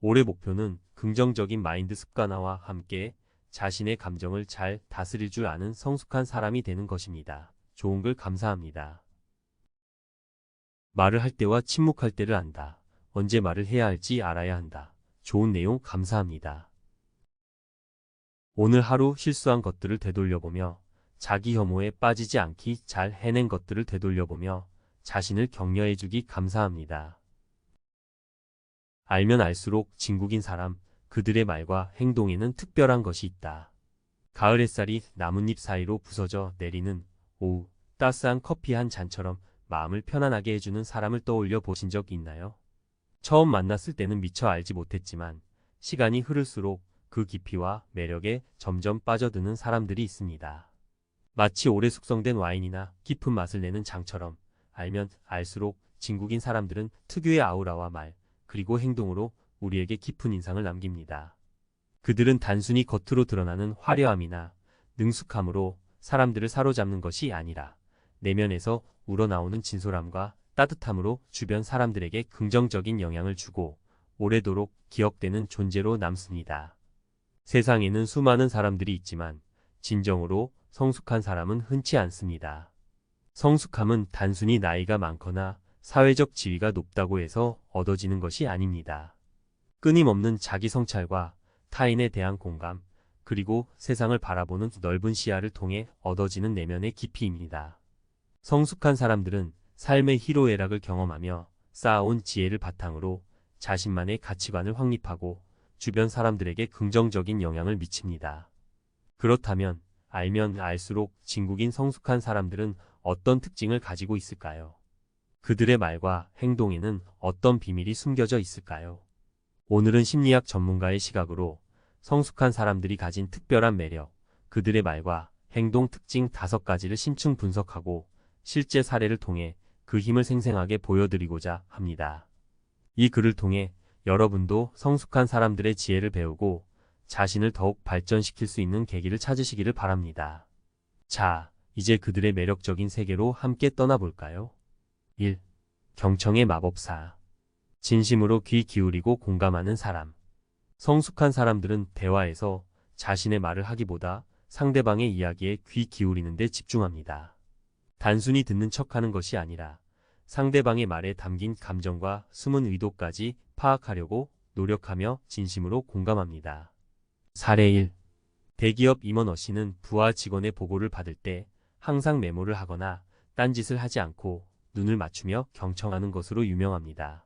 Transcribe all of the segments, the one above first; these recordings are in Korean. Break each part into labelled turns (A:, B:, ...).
A: 올해 목표는 긍정적인 마인드 습관화와 함께 자신의 감정을 잘 다스릴 줄 아는 성숙한 사람이 되는 것입니다. 좋은 글 감사합니다. 말을 할 때와 침묵할 때를 안다. 언제 말을 해야 할지 알아야 한다. 좋은 내용 감사합니다. 오늘 하루 실수한 것들을 되돌려보며 자기 혐오에 빠지지 않기 잘 해낸 것들을 되돌려보며 자신을 격려해주기 감사합니다. 알면 알수록 진국인 사람, 그들의 말과 행동에는 특별한 것이 있다. 가을 햇살이 나뭇잎 사이로 부서져 내리는 오후, 따스한 커피 한 잔처럼 마음을 편안하게 해주는 사람을 떠올려 보신 적 있나요? 처음 만났을 때는 미처 알지 못했지만 시간이 흐를수록 그 깊이와 매력에 점점 빠져드는 사람들이 있습니다. 마치 오래 숙성된 와인이나 깊은 맛을 내는 장처럼 알면 알수록 진국인 사람들은 특유의 아우라와 말, 그리고 행동으로 우리에게 깊은 인상을 남깁니다. 그들은 단순히 겉으로 드러나는 화려함이나 능숙함으로 사람들을 사로잡는 것이 아니라 내면에서 우러나오는 진솔함과 따뜻함으로 주변 사람들에게 긍정적인 영향을 주고 오래도록 기억되는 존재로 남습니다. 세상에는 수많은 사람들이 있지만 진정으로 성숙한 사람은 흔치 않습니다. 성숙함은 단순히 나이가 많거나 사회적 지위가 높다고 해서 얻어지는 것이 아닙니다. 끊임없는 자기 성찰과 타인에 대한 공감, 그리고 세상을 바라보는 넓은 시야를 통해 얻어지는 내면의 깊이입니다. 성숙한 사람들은 삶의 희로애락을 경험하며 쌓아온 지혜를 바탕으로 자신만의 가치관을 확립하고 주변 사람들에게 긍정적인 영향을 미칩니다. 그렇다면 알면 알수록 진국인 성숙한 사람들은 어떤 특징을 가지고 있을까요? 그들의 말과 행동에는 어떤 비밀이 숨겨져 있을까요? 오늘은 심리학 전문가의 시각으로 성숙한 사람들이 가진 특별한 매력, 그들의 말과 행동 특징 5가지를 심층 분석하고 실제 사례를 통해 그 힘을 생생하게 보여드리고자 합니다. 이 글을 통해 여러분도 성숙한 사람들의 지혜를 배우고 자신을 더욱 발전시킬 수 있는 계기를 찾으시기를 바랍니다. 자, 이제 그들의 매력적인 세계로 함께 떠나볼까요? 1. 경청의 마법사. 진심으로 귀 기울이고 공감하는 사람. 성숙한 사람들은 대화에서 자신의 말을 하기보다 상대방의 이야기에 귀 기울이는 데 집중합니다. 단순히 듣는 척하는 것이 아니라 상대방의 말에 담긴 감정과 숨은 의도까지 파악하려고 노력하며 진심으로 공감합니다. 사례 1. 대기업 임원 어씨는 부하 직원의 보고를 받을 때 항상 메모를 하거나 딴짓을 하지 않고 눈을 맞추며 경청하는 것으로 유명합니다.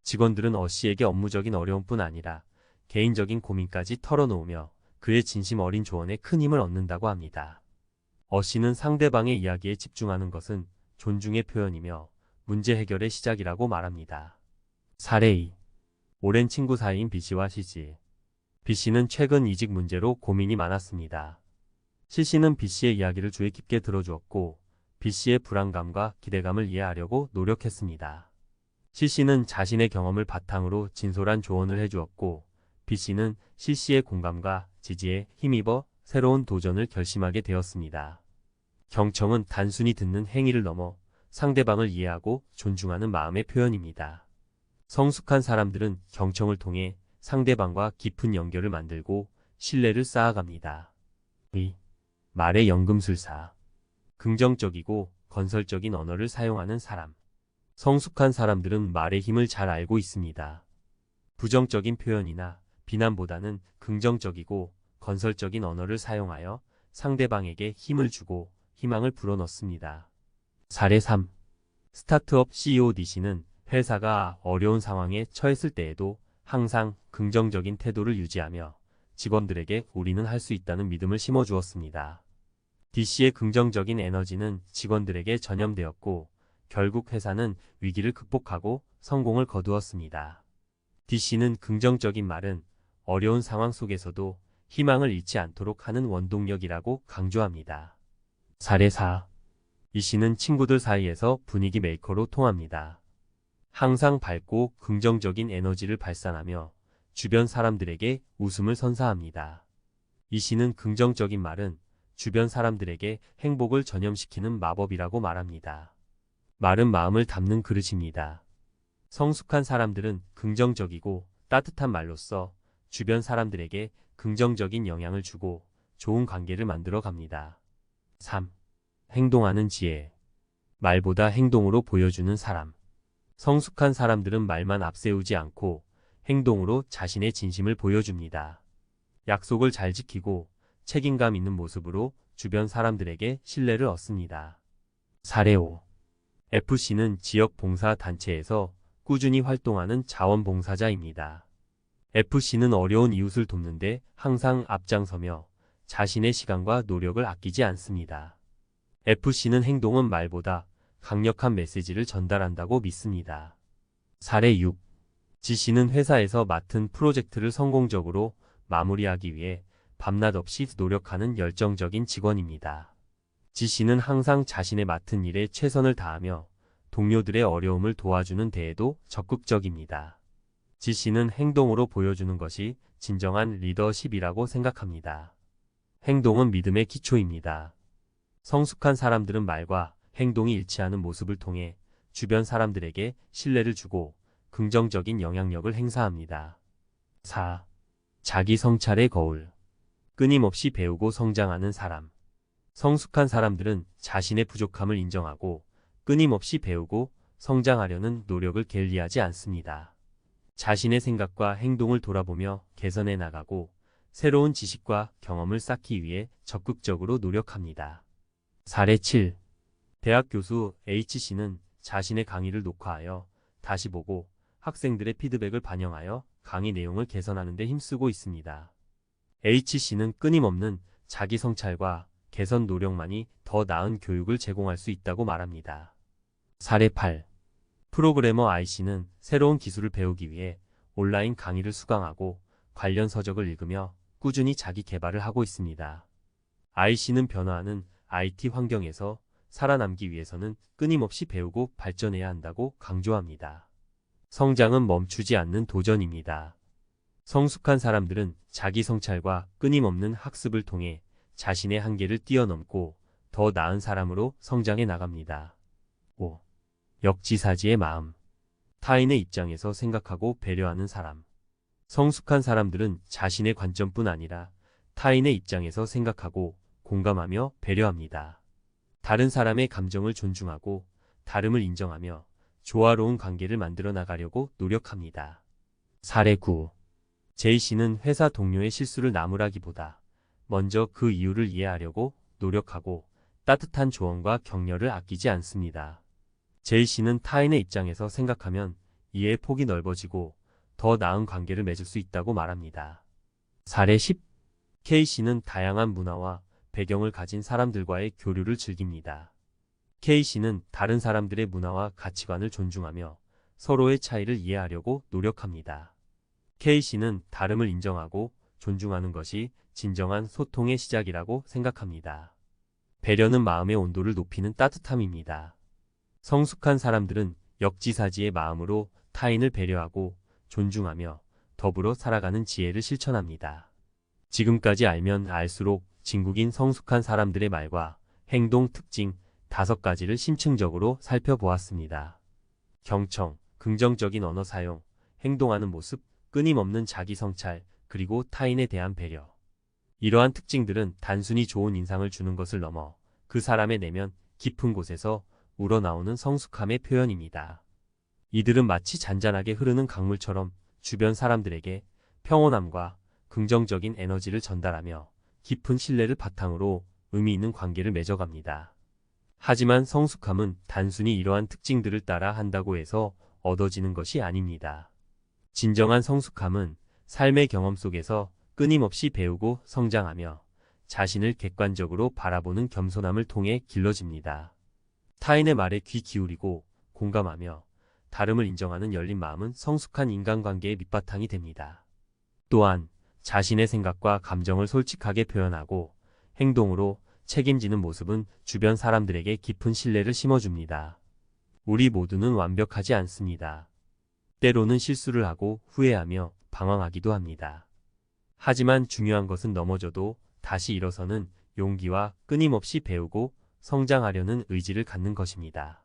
A: 직원들은 어씨에게 업무적인 어려움뿐 아니라 개인적인 고민까지 털어놓으며 그의 진심 어린 조언에 큰 힘을 얻는다고 합니다. 어씨는 상대방의 이야기에 집중하는 것은 존중의 표현이며 문제 해결의 시작이라고 말합니다. 사례 2. 오랜 친구 사이인 B씨와 C씨. B씨는 최근 이직 문제로 고민이 많았습니다. C씨는 B씨의 이야기를 주의 깊게 들어주었고 B씨의 불안감과 기대감을 이해하려고 노력했습니다. C씨는 자신의 경험을 바탕으로 진솔한 조언을 해주었고 B씨는 C씨의 공감과 지지에 힘입어 새로운 도전을 결심하게 되었습니다. 경청은 단순히 듣는 행위를 넘어 상대방을 이해하고 존중하는 마음의 표현입니다. 성숙한 사람들은 경청을 통해 상대방과 깊은 연결을 만들고 신뢰를 쌓아갑니다. 2. 말의 연금술사. 긍정적이고 건설적인 언어를 사용하는 사람. 성숙한 사람들은 말의 힘을 잘 알고 있습니다. 부정적인 표현이나 비난보다는 긍정적이고 건설적인 언어를 사용하여 상대방에게 힘을 주고 희망을 불어넣습니다. 사례 3. 스타트업 CEO D씨는 회사가 어려운 상황에 처했을 때에도 항상 긍정적인 태도를 유지하며 직원들에게 우리는 할 수 있다는 믿음을 심어주었습니다. D씨의 긍정적인 에너지는 직원들에게 전염되었고 결국 회사는 위기를 극복하고 성공을 거두었습니다. D씨는 긍정적인 말은 어려운 상황 속에서도 희망을 잃지 않도록 하는 원동력이라고 강조합니다. 사례 4. E씨는 친구들 사이에서 분위기 메이커로 통합니다. 항상 밝고 긍정적인 에너지를 발산하며 주변 사람들에게 웃음을 선사합니다. E씨는 긍정적인 말은 주변 사람들에게 행복을 전염시키는 마법이라고 말합니다. 말은 마음을 담는 그릇입니다. 성숙한 사람들은 긍정적이고 따뜻한 말로써 주변 사람들에게 긍정적인 영향을 주고 좋은 관계를 만들어 갑니다. 3. 행동하는 지혜. 말보다 행동으로 보여주는 사람. 성숙한 사람들은 말만 앞세우지 않고 행동으로 자신의 진심을 보여줍니다. 약속을 잘 지키고 책임감 있는 모습으로 주변 사람들에게 신뢰를 얻습니다. 사례 5. FC는 지역 봉사 단체에서 꾸준히 활동하는 자원봉사자입니다. FC는 어려운 이웃을 돕는데 항상 앞장서며 자신의 시간과 노력을 아끼지 않습니다. FC는 행동은 말보다 강력한 메시지를 전달한다고 믿습니다. 사례 6. 지씨는 회사에서 맡은 프로젝트를 성공적으로 마무리하기 위해 밤낮 없이 노력하는 열정적인 직원입니다. 지씨는 항상 자신의 맡은 일에 최선을 다하며 동료들의 어려움을 도와주는 데에도 적극적입니다. 지씨는 행동으로 보여주는 것이 진정한 리더십이라고 생각합니다. 행동은 믿음의 기초입니다. 성숙한 사람들은 말과 행동이 일치하는 모습을 통해 주변 사람들에게 신뢰를 주고 긍정적인 영향력을 행사합니다. 4. 자기 성찰의 거울. 끊임없이 배우고 성장하는 사람. 성숙한 사람들은 자신의 부족함을 인정하고 끊임없이 배우고 성장하려는 노력을 게을리하지 않습니다. 자신의 생각과 행동을 돌아보며 개선해 나가고 새로운 지식과 경험을 쌓기 위해 적극적으로 노력합니다. 사례 7. 대학 교수 H씨는 자신의 강의를 녹화하여 다시 보고 학생들의 피드백을 반영하여 강의 내용을 개선하는 데 힘쓰고 있습니다. H씨는 끊임없는 자기 성찰과 개선 노력만이 더 나은 교육을 제공할 수 있다고 말합니다. 사례 8. 프로그래머 I씨는 새로운 기술을 배우기 위해 온라인 강의를 수강하고 관련 서적을 읽으며 꾸준히 자기 개발을 하고 있습니다. I씨는 변화하는 IT 환경에서 살아남기 위해서는 끊임없이 배우고 발전해야 한다고 강조합니다. 성장은 멈추지 않는 도전입니다. 성숙한 사람들은 자기 성찰과 끊임없는 학습을 통해 자신의 한계를 뛰어넘고 더 나은 사람으로 성장해 나갑니다. 5. 역지사지의 마음. 타인의 입장에서 생각하고 배려하는 사람. 성숙한 사람들은 자신의 관점뿐 아니라 타인의 입장에서 생각하고 공감하며 배려합니다. 다른 사람의 감정을 존중하고 다름을 인정하며 조화로운 관계를 만들어 나가려고 노력합니다. 사례 9. 제이씨는 회사 동료의 실수를 나무라기보다 먼저 그 이유를 이해하려고 노력하고 따뜻한 조언과 격려를 아끼지 않습니다. 제이씨는 타인의 입장에서 생각하면 이해의 폭이 넓어지고 더 나은 관계를 맺을 수 있다고 말합니다. 사례 10. K씨는 다양한 문화와 배경을 가진 사람들과의 교류를 즐깁니다. K씨는 다른 사람들의 문화와 가치관을 존중하며 서로의 차이를 이해하려고 노력합니다. K씨는 다름을 인정하고 존중하는 것이 진정한 소통의 시작이라고 생각합니다. 배려는 마음의 온도를 높이는 따뜻함입니다. 성숙한 사람들은 역지사지의 마음으로 타인을 배려하고 존중하며 더불어 살아가는 지혜를 실천합니다. 지금까지 알면 알수록 진국인 성숙한 사람들의 말과 행동 특징 5가지를 심층적으로 살펴보았습니다. 경청, 긍정적인 언어 사용, 행동하는 모습, 끊임없는 자기 성찰, 그리고 타인에 대한 배려. 이러한 특징들은 단순히 좋은 인상을 주는 것을 넘어 그 사람의 내면 깊은 곳에서 우러나오는 성숙함의 표현입니다. 이들은 마치 잔잔하게 흐르는 강물처럼 주변 사람들에게 평온함과 긍정적인 에너지를 전달하며 깊은 신뢰를 바탕으로 의미 있는 관계를 맺어갑니다. 하지만 성숙함은 단순히 이러한 특징들을 따라 한다고 해서 얻어지는 것이 아닙니다. 진정한 성숙함은 삶의 경험 속에서 끊임없이 배우고 성장하며 자신을 객관적으로 바라보는 겸손함을 통해 길러집니다. 타인의 말에 귀 기울이고 공감하며 다름을 인정하는 열린 마음은 성숙한 인간관계의 밑바탕이 됩니다. 또한 자신의 생각과 감정을 솔직하게 표현하고 행동으로 책임지는 모습은 주변 사람들에게 깊은 신뢰를 심어줍니다. 우리 모두는 완벽하지 않습니다. 때로는 실수를 하고 후회하며 방황하기도 합니다. 하지만 중요한 것은 넘어져도 다시 일어서는 용기와 끊임없이 배우고 성장하려는 의지를 갖는 것입니다.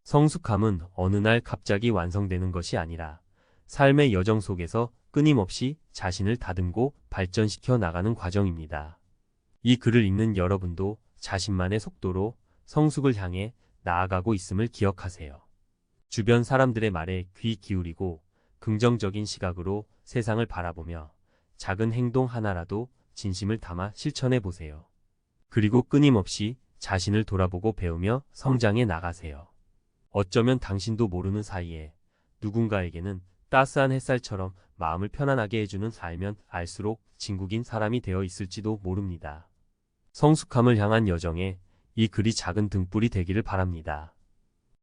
A: 성숙함은 어느 날 갑자기 완성되는 것이 아니라 삶의 여정 속에서 끊임없이 자신을 다듬고 발전시켜 나가는 과정입니다. 이 글을 읽는 여러분도 자신만의 속도로 성숙을 향해 나아가고 있음을 기억하세요. 주변 사람들의 말에 귀 기울이고 긍정적인 시각으로 세상을 바라보며 작은 행동 하나라도 진심을 담아 실천해 보세요. 그리고 끊임없이 자신을 돌아보고 배우며 성장해 나가세요. 어쩌면 당신도 모르는 사이에 누군가에게는 따스한 햇살처럼 마음을 편안하게 해주는 알면 알수록 진국인 사람이 되어 있을지도 모릅니다. 성숙함을 향한 여정에 이 글이 작은 등불이 되기를 바랍니다.